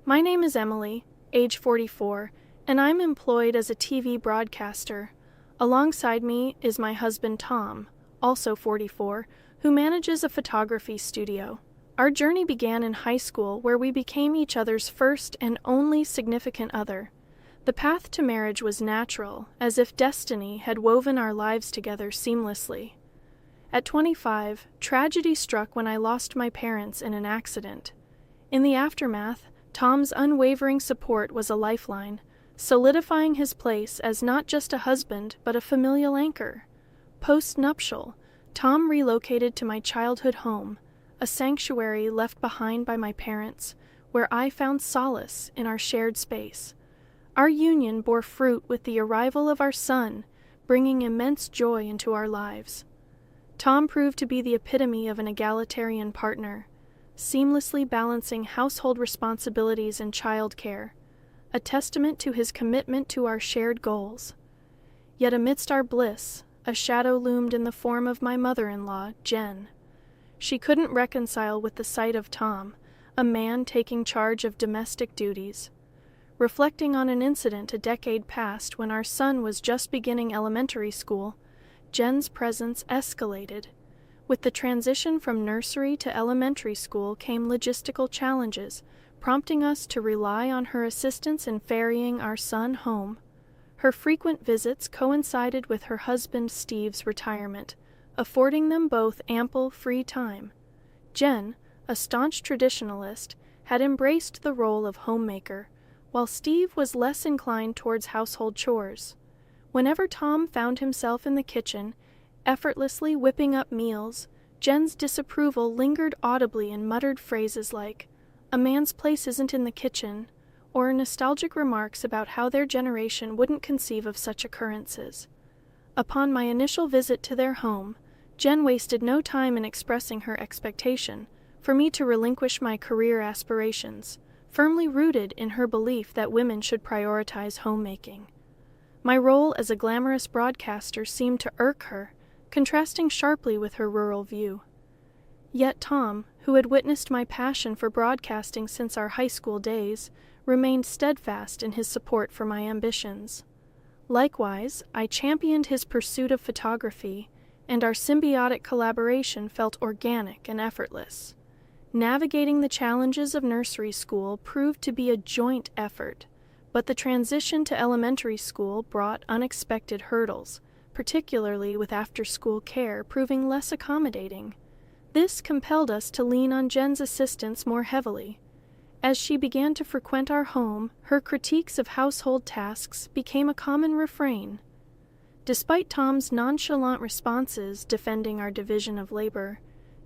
My name is Emily, age 44, and I'm employed as a TV broadcaster. Alongside me is my husband Tom, also 44, who manages a photography studio. Our journey began in high school, where we became each other's first and only significant other. The path to marriage was natural, as if destiny had woven our lives together seamlessly. At 25, tragedy struck when I lost my parents in an accident. In the aftermath, Tom's unwavering support was a lifeline, solidifying his place as not just a husband but a familial anchor. Post-nuptial, Tom relocated to my childhood home, a sanctuary left behind by my parents, where I found solace in our shared space. Our union bore fruit with the arrival of our son, bringing immense joy into our lives. Tom proved to be the epitome of an egalitarian partner, seamlessly balancing household responsibilities and childcare, a testament to his commitment to our shared goals. Yet amidst our bliss, a shadow loomed in the form of my mother-in-law, Jen. She couldn't reconcile with the sight of Tom, a man taking charge of domestic duties. Reflecting on an incident a decade past when our son was just beginning elementary school, Jen's presence escalated. With the transition from nursery to elementary school came logistical challenges, prompting us to rely on her assistance in ferrying our son home. Her frequent visits coincided with her husband Steve's retirement, affording them both ample free time. Jen, a staunch traditionalist, had embraced the role of homemaker, while Steve was less inclined towards household chores. Whenever Tom found himself in the kitchen, effortlessly whipping up meals, Jen's disapproval lingered audibly in muttered phrases like, "A man's place isn't in the kitchen," or nostalgic remarks about how their generation wouldn't conceive of such occurrences. Upon my initial visit to their home, Jen wasted no time in expressing her expectation for me to relinquish my career aspirations, firmly rooted in her belief that women should prioritize homemaking. My role as a glamorous broadcaster seemed to irk her, contrasting sharply with her rural view. Yet Tom, who had witnessed my passion for broadcasting since our high school days, remained steadfast in his support for my ambitions. Likewise, I championed his pursuit of photography, and our symbiotic collaboration felt organic and effortless. Navigating the challenges of nursery school proved to be a joint effort, but the transition to elementary school brought unexpected hurdles, particularly with after-school care proving less accommodating. This compelled us to lean on Jen's assistance more heavily. As she began to frequent our home, her critiques of household tasks became a common refrain. Despite Tom's nonchalant responses defending our division of labor,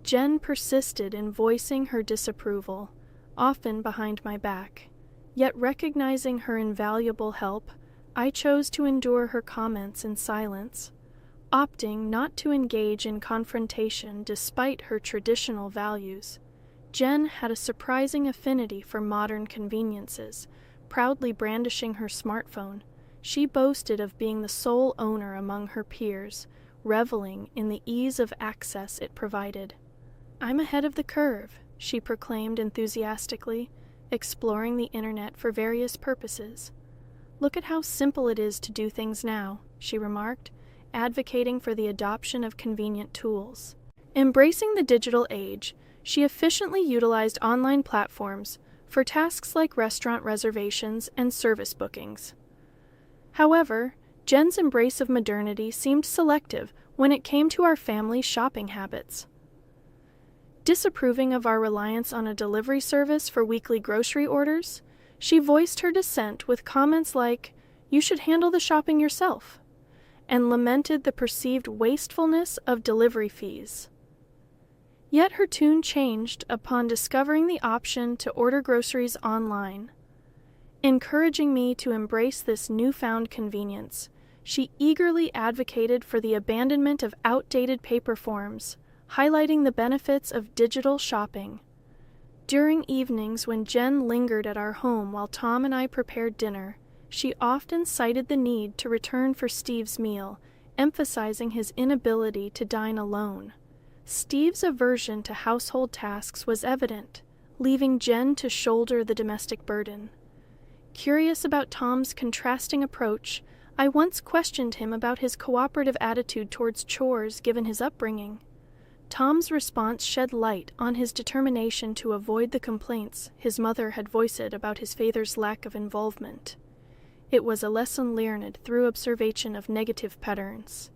Jen persisted in voicing her disapproval, often behind my back. Yet recognizing her invaluable help, I chose to endure her comments in silence, opting not to engage in confrontation despite her traditional values. Jen had a surprising affinity for modern conveniences, proudly brandishing her smartphone. She boasted of being the sole owner among her peers, reveling in the ease of access it provided. "I'm ahead of the curve," she proclaimed enthusiastically, exploring the internet for various purposes. "Look at how simple it is to do things now," she remarked, advocating for the adoption of convenient tools. Embracing the digital age, she efficiently utilized online platforms for tasks like restaurant reservations and service bookings. However, Jen's embrace of modernity seemed selective when it came to our family's shopping habits. Disapproving of our reliance on a delivery service for weekly grocery orders, she voiced her dissent with comments like, "You should handle the shopping yourself," and lamented the perceived wastefulness of delivery fees. Yet her tune changed upon discovering the option to order groceries online. Encouraging me to embrace this newfound convenience, she eagerly advocated for the abandonment of outdated paper forms, highlighting the benefits of digital shopping. During evenings when Jen lingered at our home while Tom and I prepared dinner, she often cited the need to return for Steve's meal, emphasizing his inability to dine alone. Steve's aversion to household tasks was evident, leaving Jen to shoulder the domestic burden. Curious about Tom's contrasting approach, I once questioned him about his cooperative attitude towards chores given his upbringing. Tom's response shed light on his determination to avoid the complaints his mother had voiced about his father's lack of involvement. It was a lesson learned through observation of negative patterns.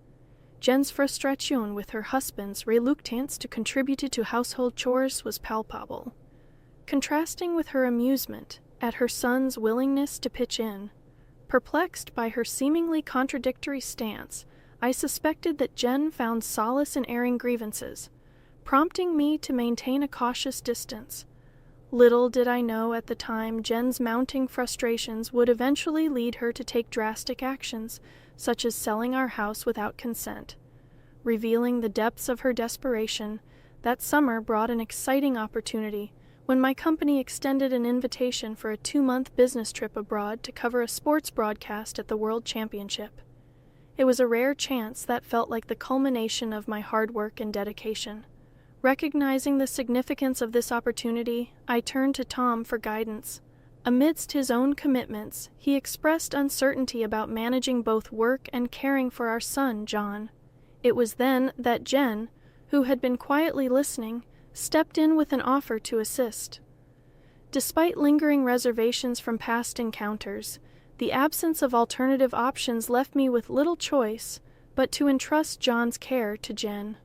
Jen's frustration with her husband's reluctance to contribute to household chores was palpable, contrasting with her amusement at her son's willingness to pitch in. Perplexed by her seemingly contradictory stance, I suspected that Jen found solace in airing grievances, prompting me to maintain a cautious distance. Little did I know at the time Jen's mounting frustrations would eventually lead her to take drastic actions, such as selling our house without consent. Revealing the depths of her desperation, that summer brought an exciting opportunity when my company extended an invitation for a 2-month business trip abroad to cover a sports broadcast at the World Championship. It was a rare chance that felt like the culmination of my hard work and dedication. Recognizing the significance of this opportunity, I turned to Tom for guidance. Amidst his own commitments, he expressed uncertainty about managing both work and caring for our son, John. It was then that Jen, who had been quietly listening, stepped in with an offer to assist. Despite lingering reservations from past encounters, the absence of alternative options left me with little choice but to entrust John's care to Jen.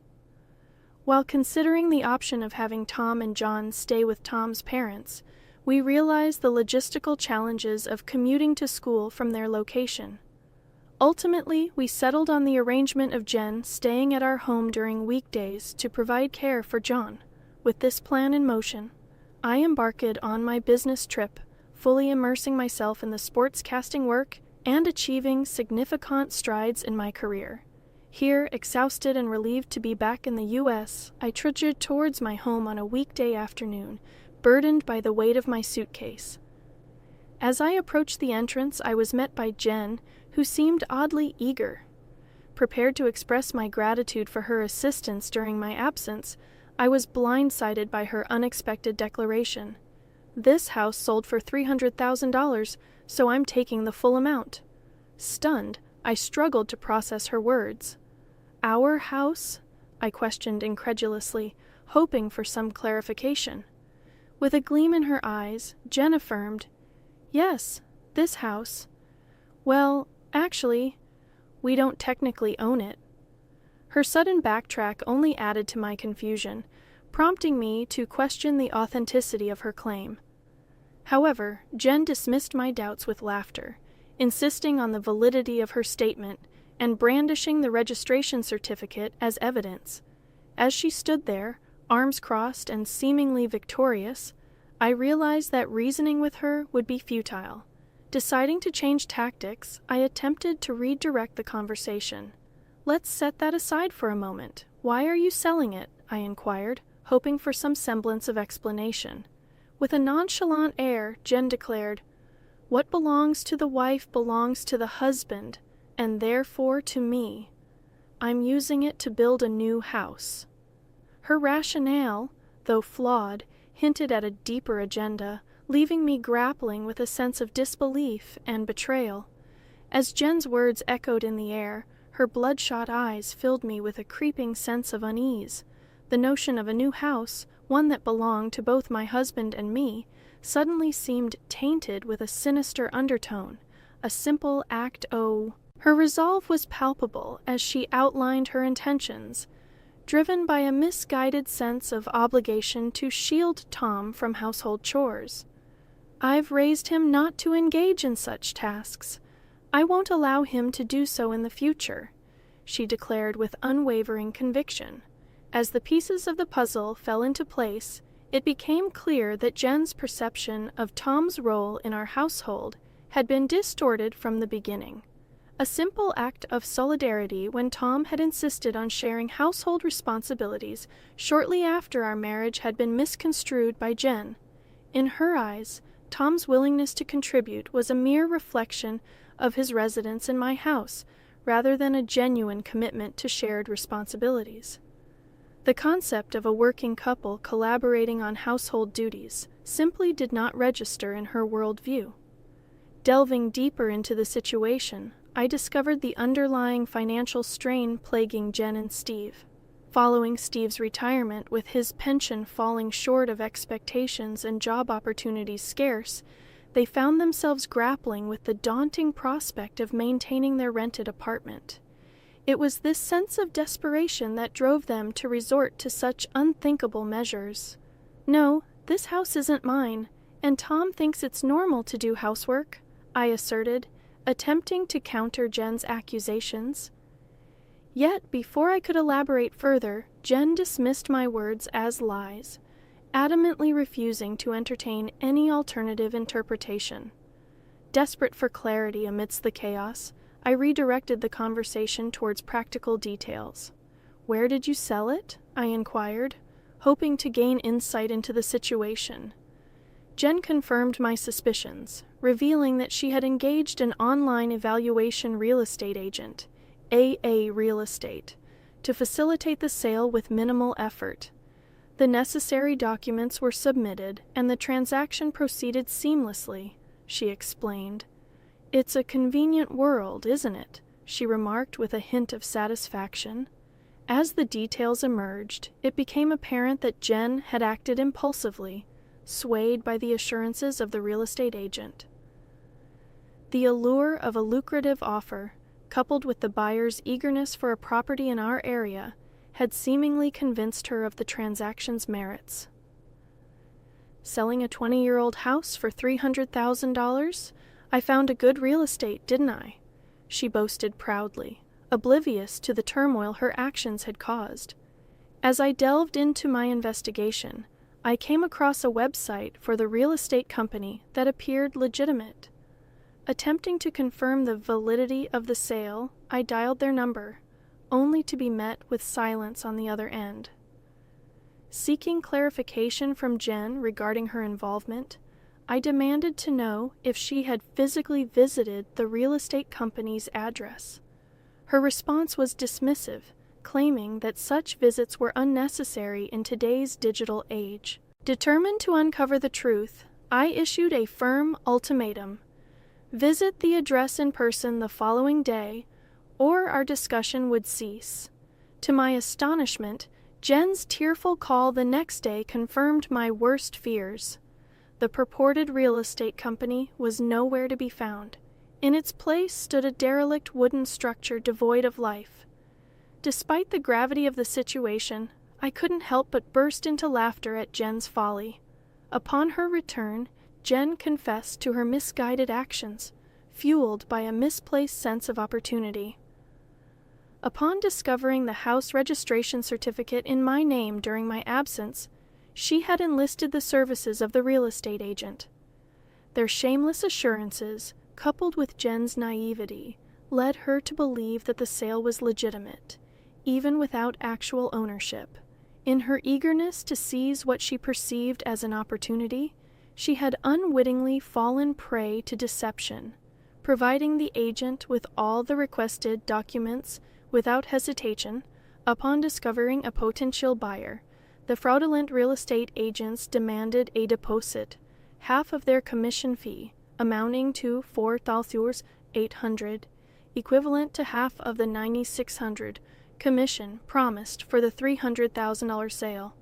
While considering the option of having Tom and John stay with Tom's parents, we realized the logistical challenges of commuting to school from their location. Ultimately, we settled on the arrangement of Jen staying at our home during weekdays to provide care for John. With this plan in motion, I embarked on my business trip, fully immersing myself in the sportscasting work and achieving significant strides in my career. Here, exhausted and relieved to be back in the U.S., I trudged towards my home on a weekday afternoon, burdened by the weight of my suitcase. As I approached the entrance, I was met by Jen, who seemed oddly eager. Prepared to express my gratitude for her assistance during my absence, I was blindsided by her unexpected declaration. "This house sold for $300,000, so I'm taking the full amount." Stunned, I struggled to process her words. "Our house?" I questioned incredulously, hoping for some clarification. With a gleam in her eyes, Jen affirmed, "Yes, this house. Well, actually, we don't technically own it." Her sudden backtrack only added to my confusion, prompting me to question the authenticity of her claim. However, Jen dismissed my doubts with laughter, insisting on the validity of her statement and brandishing the registration certificate as evidence. As she stood there, arms crossed and seemingly victorious, I realized that reasoning with her would be futile. Deciding to change tactics, I attempted to redirect the conversation. "Let's set that aside for a moment. Why are you selling it?" I inquired, hoping for some semblance of explanation. With a nonchalant air, Jen declared, "What belongs to the wife belongs to the husband, and therefore to me. I'm using it to build a new house." Her rationale, though flawed, hinted at a deeper agenda, leaving me grappling with a sense of disbelief and betrayal. As Jen's words echoed in the air, her bloodshot eyes filled me with a creeping sense of unease. The notion of a new house, one that belonged to both my husband and me, suddenly seemed tainted with a sinister undertone, a simple act o. Her resolve was palpable as she outlined her intentions, driven by a misguided sense of obligation to shield Tom from household chores. "I've raised him not to engage in such tasks. I won't allow him to do so in the future," she declared with unwavering conviction. As the pieces of the puzzle fell into place, it became clear that Jen's perception of Tom's role in our household had been distorted from the beginning. A simple act of solidarity when Tom had insisted on sharing household responsibilities shortly after our marriage had been misconstrued by Jen. In her eyes, Tom's willingness to contribute was a mere reflection of his residence in my house, rather than a genuine commitment to shared responsibilities. The concept of a working couple collaborating on household duties, simply did not register in her worldview. Delving deeper into the situation, I discovered the underlying financial strain plaguing Jen and Steve. Following Steve's retirement, with his pension falling short of expectations and job opportunities scarce, they found themselves grappling with the daunting prospect of maintaining their rented apartment. It was this sense of desperation that drove them to resort to such unthinkable measures. "No, this house isn't mine, and Tom thinks it's normal to do housework," I asserted, attempting to counter Jen's accusations. Yet, before I could elaborate further, Jen dismissed my words as lies, adamantly refusing to entertain any alternative interpretation. Desperate for clarity amidst the chaos, I redirected the conversation towards practical details. "Where did you sell it?" I inquired, hoping to gain insight into the situation. Jen confirmed my suspicions, revealing that she had engaged an online evaluation real estate agent, AA Real Estate, to facilitate the sale with minimal effort. The necessary documents were submitted, and the transaction proceeded seamlessly, she explained. "It's a convenient world, isn't it?" she remarked with a hint of satisfaction. As the details emerged, it became apparent that Jen had acted impulsively, swayed by the assurances of the real estate agent. The allure of a lucrative offer, coupled with the buyer's eagerness for a property in our area, had seemingly convinced her of the transaction's merits. "Selling a 20-year-old house for $300,000? I found a good real estate, didn't I?" she boasted proudly, oblivious to the turmoil her actions had caused. As I delved into my investigation, I came across a website for the real estate company that appeared legitimate. Attempting to confirm the validity of the sale, I dialed their number, only to be met with silence on the other end. Seeking clarification from Jen regarding her involvement, I demanded to know if she had physically visited the real estate company's address. Her response was dismissive, claiming that such visits were unnecessary in today's digital age. Determined to uncover the truth, I issued a firm ultimatum: visit the address in person the following day, or our discussion would cease. To my astonishment, Jen's tearful call the next day confirmed my worst fears. The purported real estate company was nowhere to be found. In its place stood a derelict wooden structure devoid of life. Despite the gravity of the situation, I couldn't help but burst into laughter at Jen's folly. Upon her return, Jen confessed to her misguided actions, fueled by a misplaced sense of opportunity. Upon discovering the house registration certificate in my name during my absence, she had enlisted the services of the real estate agent. Their shameless assurances, coupled with Jen's naivety, led her to believe that the sale was legitimate, even without actual ownership. In her eagerness to seize what she perceived as an opportunity, she had unwittingly fallen prey to deception, providing the agent with all the requested documents without hesitation. Upon discovering a potential buyer, the fraudulent real estate agents demanded a deposit, half of their commission fee, amounting to $4,800, equivalent to half of the $9,600 commission promised for the $300,000 sale.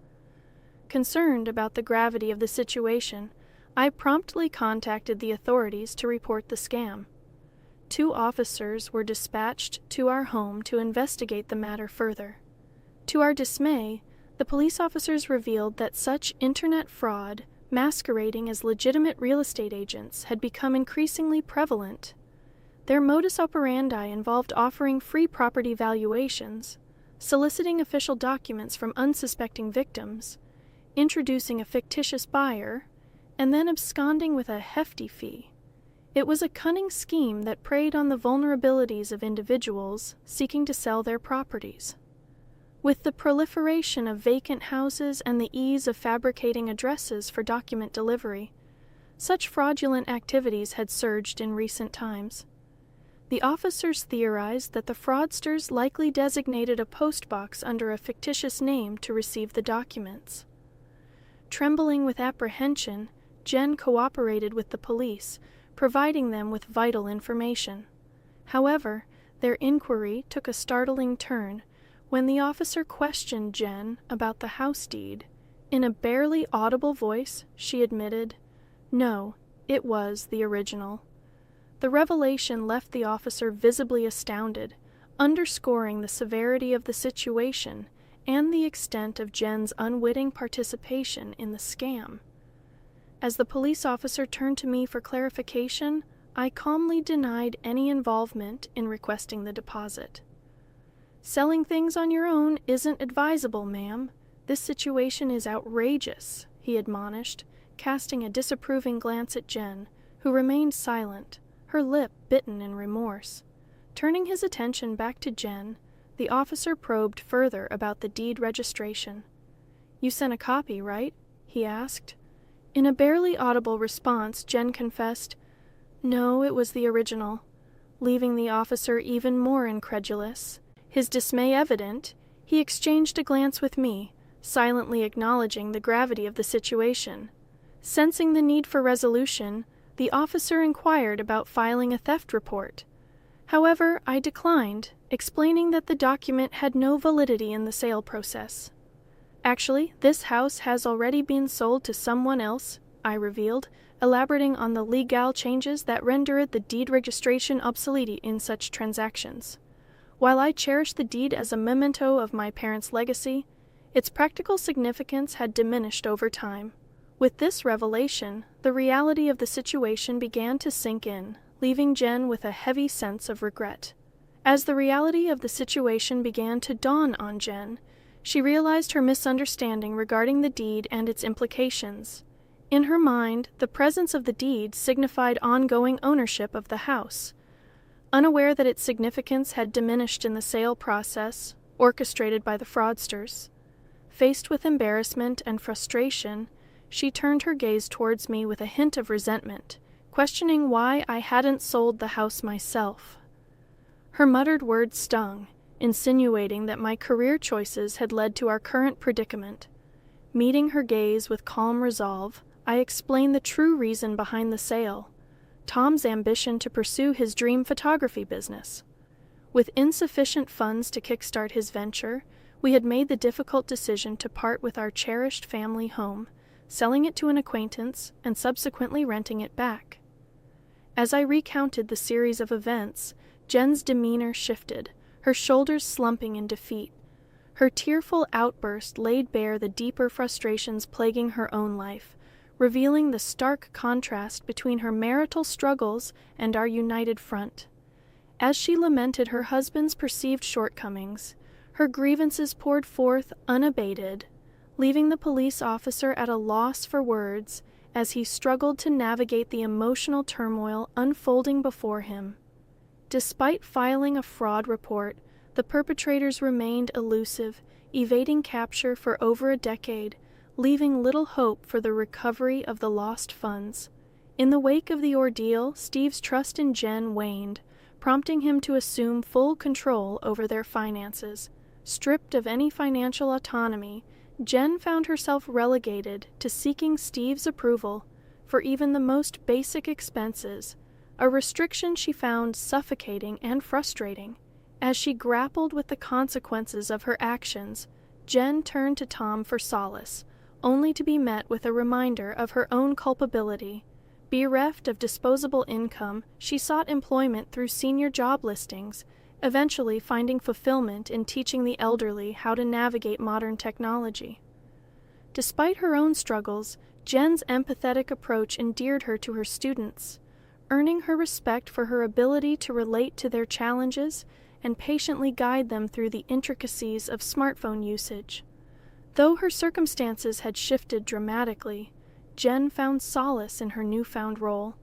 Concerned about the gravity of the situation, I promptly contacted the authorities to report the scam. 2 officers were dispatched to our home to investigate the matter further. To our dismay, the police officers revealed that such internet fraud, masquerading as legitimate real estate agents, had become increasingly prevalent. Their modus operandi involved offering free property valuations, soliciting official documents from unsuspecting victims, introducing a fictitious buyer, and then absconding with a hefty fee. It was a cunning scheme that preyed on the vulnerabilities of individuals seeking to sell their properties. With the proliferation of vacant houses and the ease of fabricating addresses for document delivery, such fraudulent activities had surged in recent times. The officers theorized that the fraudsters likely designated a postbox under a fictitious name to receive the documents. Trembling with apprehension, Jen cooperated with the police, providing them with vital information. However, their inquiry took a startling turn when the officer questioned Jen about the house deed. In a barely audible voice, she admitted, no, it was the original. The revelation left the officer visibly astounded, underscoring the severity of the situation and the extent of Jen's unwitting participation in the scam. As the police officer turned to me for clarification, I calmly denied any involvement in requesting the deposit. Selling things on your own isn't advisable, ma'am. This situation is outrageous, he admonished, casting a disapproving glance at Jen, who remained silent, her lip bitten in remorse. Turning his attention back to Jen, the officer probed further about the deed registration. You sent a copy, right? He asked. In a barely audible response, Jen confessed, no, it was the original, leaving the officer even more incredulous. His dismay evident, he exchanged a glance with me, silently acknowledging the gravity of the situation. Sensing the need for resolution, the officer inquired about filing a theft report. However, I declined, explaining that the document had no validity in the sale process. Actually, this house has already been sold to someone else, I revealed, elaborating on the legal changes that render the deed registration obsolete in such transactions. While I cherished the deed as a memento of my parents' legacy, its practical significance had diminished over time. With this revelation, the reality of the situation began to sink in, leaving Jen with a heavy sense of regret. As the reality of the situation began to dawn on Jen, she realized her misunderstanding regarding the deed and its implications. In her mind, the presence of the deed signified ongoing ownership of the house. Unaware that its significance had diminished in the sale process, orchestrated by the fraudsters. Faced with embarrassment and frustration, she turned her gaze towards me with a hint of resentment, questioning why I hadn't sold the house myself. Her muttered words stung, insinuating that my career choices had led to our current predicament. Meeting her gaze with calm resolve, I explained the true reason behind the sale: Tom's ambition to pursue his dream photography business. With insufficient funds to kickstart his venture, we had made the difficult decision to part with our cherished family home, selling it to an acquaintance and subsequently renting it back. As I recounted the series of events, Jen's demeanor shifted, her shoulders slumping in defeat. Her tearful outburst laid bare the deeper frustrations plaguing her own life, revealing the stark contrast between her marital struggles and our united front. As she lamented her husband's perceived shortcomings, her grievances poured forth unabated, leaving the police officer at a loss for words as he struggled to navigate the emotional turmoil unfolding before him. Despite filing a fraud report, the perpetrators remained elusive, evading capture for over a decade, leaving little hope for the recovery of the lost funds. In the wake of the ordeal, Steve's trust in Jen waned, prompting him to assume full control over their finances. Stripped of any financial autonomy, Jen found herself relegated to seeking Steve's approval for even the most basic expenses, a restriction she found suffocating and frustrating. As she grappled with the consequences of her actions, Jen turned to Tom for solace, only to be met with a reminder of her own culpability. Bereft of disposable income, she sought employment through senior job listings, eventually finding fulfillment in teaching the elderly how to navigate modern technology. Despite her own struggles, Jen's empathetic approach endeared her to her students, earning her respect for her ability to relate to their challenges and patiently guide them through the intricacies of smartphone usage. Though her circumstances had shifted dramatically, Jen found solace in her newfound role,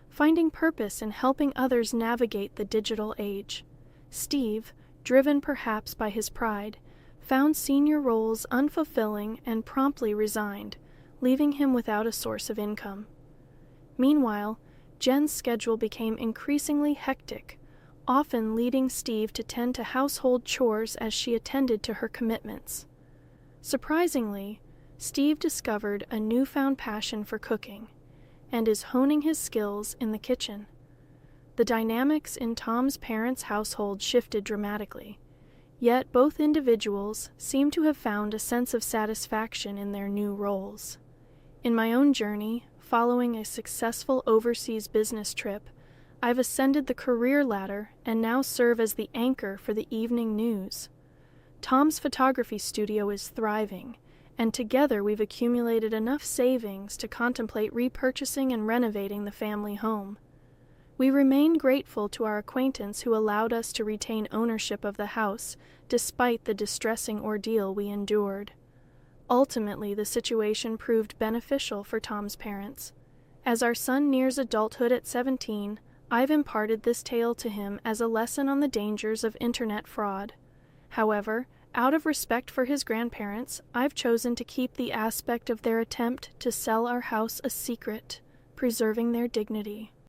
finding purpose in helping others navigate the digital age. Steve, driven perhaps by his pride, found senior roles unfulfilling and promptly resigned, leaving him without a source of income. Meanwhile, Jen's schedule became increasingly hectic, often leading Steve to tend to household chores as she attended to her commitments. Surprisingly, Steve discovered a newfound passion for cooking and is honing his skills in the kitchen. The dynamics in Tom's parents' household shifted dramatically, yet both individuals seem to have found a sense of satisfaction in their new roles. In my own journey, following a successful overseas business trip, I've ascended the career ladder and now serve as the anchor for the evening news. Tom's photography studio is thriving, and together we've accumulated enough savings to contemplate repurchasing and renovating the family home. We remain grateful to our acquaintance who allowed us to retain ownership of the house despite the distressing ordeal we endured. Ultimately, the situation proved beneficial for Tom's parents. As our son nears adulthood at 17, I've imparted this tale to him as a lesson on the dangers of internet fraud. However, out of respect for his grandparents, I've chosen to keep the aspect of their attempt to sell our house a secret, preserving their dignity.